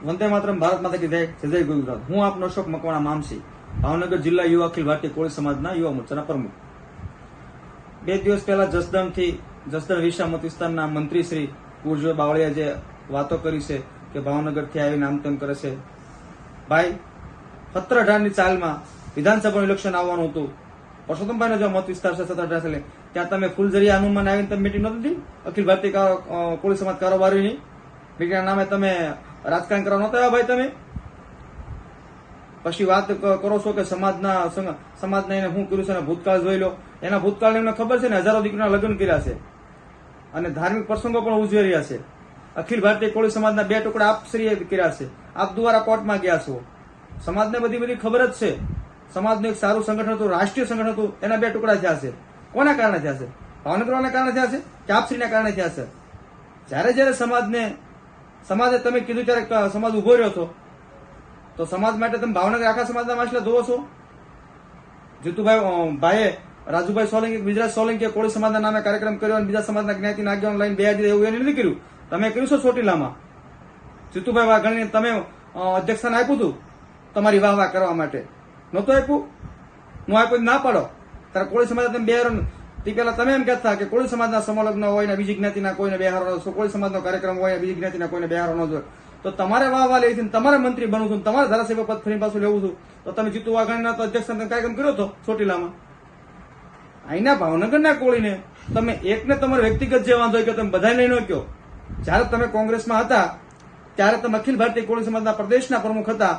વંદે માતરમ, ભારત માતા કી જય, જય જય ગુજરાત. હું આપનો અશોક મકવાણા મામસી, ભાવનગર જિલ્લા યુવા અખિલ ભારતીય કોળી સમાજના યુવા મોરચાના પ્રમુખ. 2 દિવસ પહેલા જસદણ વિસા મત વિસ્તારના મંત્રી શ્રી કુરજો બાવળિયા જે વાતો કરી છે કે ભાવનગરથી આવીને આમ તેમ કરે છે. ભાઈ, 17-18ની ચાલમાં વિધાનસભાનું ઇલેક્શન આવવાનું હતું. પરસોત્તમભાઈનો જે મત વિસ્તાર છે 17-18, ત્યાં તમે ફૂલઝરિયા હનુમાન આવીને તમે મીટિંગ નહોતી અખિલ ભારતીય કોળી સમાજ કારોબારીની મીટિંગના નામે તમે રાજકારણ કરવા નહોતા આવ્યા ભાઈ તમે. પછી વાત કરો છો કે સમાજને એને શું કર્યું છે અને ભૂતકાળ જોઈ લો. એના ભૂતકાળને એમને ખબર છે ને, હજારો દીકરીના લગ્ન કર્યા છે અને ધાર્મિક પ્રસંગો પણ ઉજવી રહ્યા છે. અખિલ ભારતીય કોળી સમાજના 2 ટુકડા આપ શ્રીએ કર્યા છે. આપ દ્વારા કોર્ટમાં ગયા છો. સમાજને બધી ખબર જ છે. સમાજનું એક સારું સંગઠન હતું, રાષ્ટ્રીય સંગઠન હતું, એના 2 ટુકડા થયા છે. કોના કારણે થયા છે? ભાવનગરના કારણે થયા છે કે આપશ્રીના કારણે થયા છે? જ્યારે સમાજે તમે કીધું ત્યારે સમાજ ઉભો રહ્યો હતો, તો સમાજ માટે તમે ભાવનગર આખા સમાજના માછલા ધોવો છો. જીતુભાઈએ રાજુભાઈ સોલંકી, ગુજરાત સોલંકીએ કોળી સમાજના નામે કાર્યક્રમ કર્યો અને બીજા સમાજના જ્ઞાતિના આગેવાન લાઈન 2 દીધા, એવું એને નથી કર્યું. તમે કર્યું છો ચોટીલામાં. જીતુભાઈ વાઘાણીને તમે અધ્યક્ષસ્થાન આપ્યું હતું તમારી વાહ કરવા માટે, નહોતું આપ્યું? નો આપ્યું ના પાડો. ત્યારે કોળી સમાજ તમે બેહારો. તે પહેલા તમે એમ કહેતા કે કોળી સમાજના સમલગ્ન હોય ને બીજી જ્ઞાતિના કોઈને બેહારો, કોળી સમાજનો કાર્યક્રમ હોય બીજી જ્ઞાતિના કોઈને બેહારો ન જોઈએ. તો તમારે વાહ લેવી હતી, તમારે મંત્રી બનવું હતું, તમારે ધારાસભ્ય પદ ફરી પાછું લેવું હતું, તો તમે જીતુ વાઘાણીના તો અધ્યક્ષ કાર્યક્રમ કર્યો હતો ચોટીલામાં. અહીંના ભાવનગરના કોળીને તમે એકને તમારો વ્યક્તિગત જે વાંધો કે તમે બધા લઈ ન કહો. જયારે તમે કોંગ્રેસમાં હતા ત્યારે તમે અખિલ ભારતીય કોળી સમાજના પ્રદેશના પ્રમુખ હતા,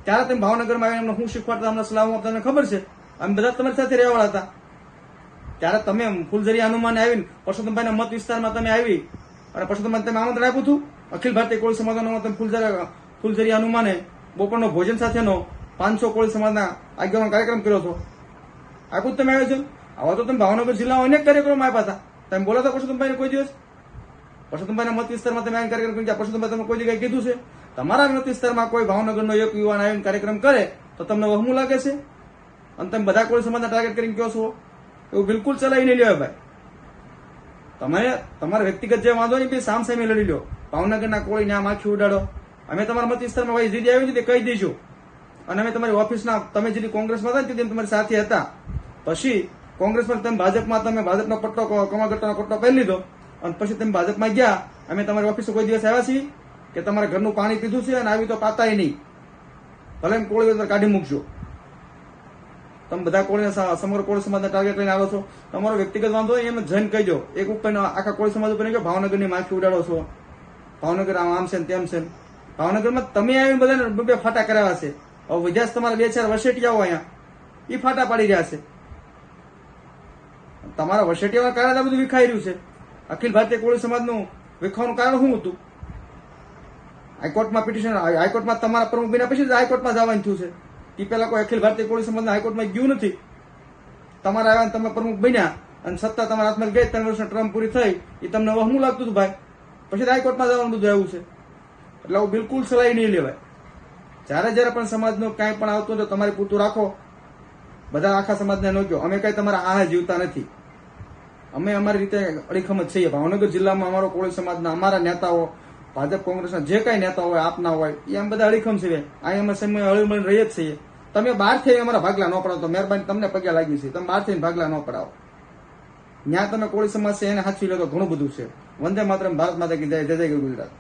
ત્યારે તમે ભાવનગરમાં આવીને અમને શું શીખવાડતા, અમને સલાહ આપતા, તમને ખબર છે. અમે બધા તમારી સાથે રહેવાળા હતા. ત્યારે તમે ફૂલઝરિયા હનુમાને આવીને પરસોત્તમભાઈના મત વિસ્તારમાં તમે આવી અને પરસોત્તમભાઈ તમે આમંત્રણ આપ્યું હતું અખિલ ભારતીય કોળી સમાજનો. તમે ફૂલઝરિયા હનુમાને બપોરનો ભોજન સાથેનો 500 કોળી સમાજના આગેવાનો કાર્યક્રમ કર્યો હતો. આપ્યું તમે આવ્યો છો. આવા તો તમે ભાવનગર જિલ્લામાં અનેક કાર્યક્રમો આપ્યા હતા. તમે બોલાતા પરસોત્તમભાઈને કોઈ દિવસ? પરસોત્તમભાઈના મત વિસ્તારમાં તમે આવીને કાર્યક્રમ કર્યા, પરસોત્તમભાઈ તમે કોઈ જગ્યાએ કીધું છે? તમારા મત વિસ્તારમાં કોઈ ભાવનગરનો એક યુવાન આવીને કાર્યક્રમ કરે તો તમને વહમું લાગે છે અને તમે બધા કોળી સમાજના ટાર્ગેટ કરીને કહો છો? એવું બિલકુલ ચલાવી નહીં લેવાય ભાઈ. તમે તમારા વ્યક્તિગત જે વાંધો નહીં સામ સામે લડી લો. ભાવનગરના કોળીને આમ આખી ઉડાડો. અમે તમારા મત વિસ્તારમાં ભાઈ જીદી આવી હતી કહી દઈશું. અને અમે તમારી ઓફિસના, તમે જેથી કોંગ્રેસમાં હતા ને તમારી સાથે હતા, પછી કોંગ્રેસમાં તમે ભાજપનો પટ્ટો, કમાગટ્ટાનો પટ્ટો પહેરી લીધો અને પછી તમે ભાજપમાં ગયા. અમે તમારી ઓફિસે કોઈ દિવસ આવ્યા છીએ કે તમારા ઘરનું પાણી પીધું છે અને આવી તો પાતાય નહીં. ભલે કોળી કાઢી મૂકજો. તમે બધા કોળી સમગ્ર કોળી સમાજના ટાર્ગેટ લઈને આવો છો. તમારો વ્યક્તિગત વાંધો હોય એમ જઈને કહી દો. એક ઉપર આખા કોળી સમાજ ઉપર કહો ભાવનગરની માખી ઉડાડો છો, ભાવનગર આમ છે ને તેમ છે. ભાવનગરમાં તમે આવીને બધાને 2 ફાટા કરાવ્યા છે. હવે વિદ્યાર્થી તમારા 2-4 વસેટિયાઓ અહીંયા એ ફાટા પાડી રહ્યા છે. તમારા વસેટિયાઓના કારણે બધું વિખાઈ રહ્યું છે. અખિલ ભારતીય કોળી સમાજનું વિખાવાનું કારણ શું હતું? હાઈકોર્ટમાં પિટિશન, હાઈકોર્ટમાં તમારા પ્રમુખ બન્યા પછી હાઈકોર્ટમાં જવાનું થયું છે. એ પહેલા કોઈ અખિલ ભારતીય કોળી સમાજના હાઈકોર્ટમાં ગયું નથી. તમારા આવ્યા તમે પ્રમુખ બન્યા અને સત્તા તમારા હાથમાં ગઈ, 3 વર્ષની ટર્મ પૂરી થઈ, એ તમને વહમું લાગતું હતું ભાઈ. પછી હાઈકોર્ટમાં જવાનું બધું આવ્યું છે. એટલે આવું બિલકુલ સલાહી નહીં લેવાય. જ્યારે પણ સમાજનું કાંઈ પણ આવતું હોય તો તમારે પૂરતું રાખો. બધા આખા સમાજને ન કહો અમે કઈ તમારા આ જીવતા નથી. અમે અમારી રીતે અડીખમ જ છીએ. ભાવનગર જિલ્લામાં અમારો કોળી સમાજના અમારા નેતાઓ, ભાજપ કોંગ્રેસના જે કઈ નેતા હોય, આપના હોય, એ આમ બધા અડીખમ છે. અહીં અમે સમય હળી મળીને રહીએ જ છીએ. તમે બહારથી અમારા ભાગલા ન પડાવો તો મહેરબાની તમને પગે લાગી છે. તમે બહારથી ભાગલા ન પડાવો. ત્યાં તમે કોળી સમાજ છે એને હાચવી લો તો ઘણું બધું છે. વંદે માતરમ, ભારત માતા કી જય, જય જય ગુજરાત.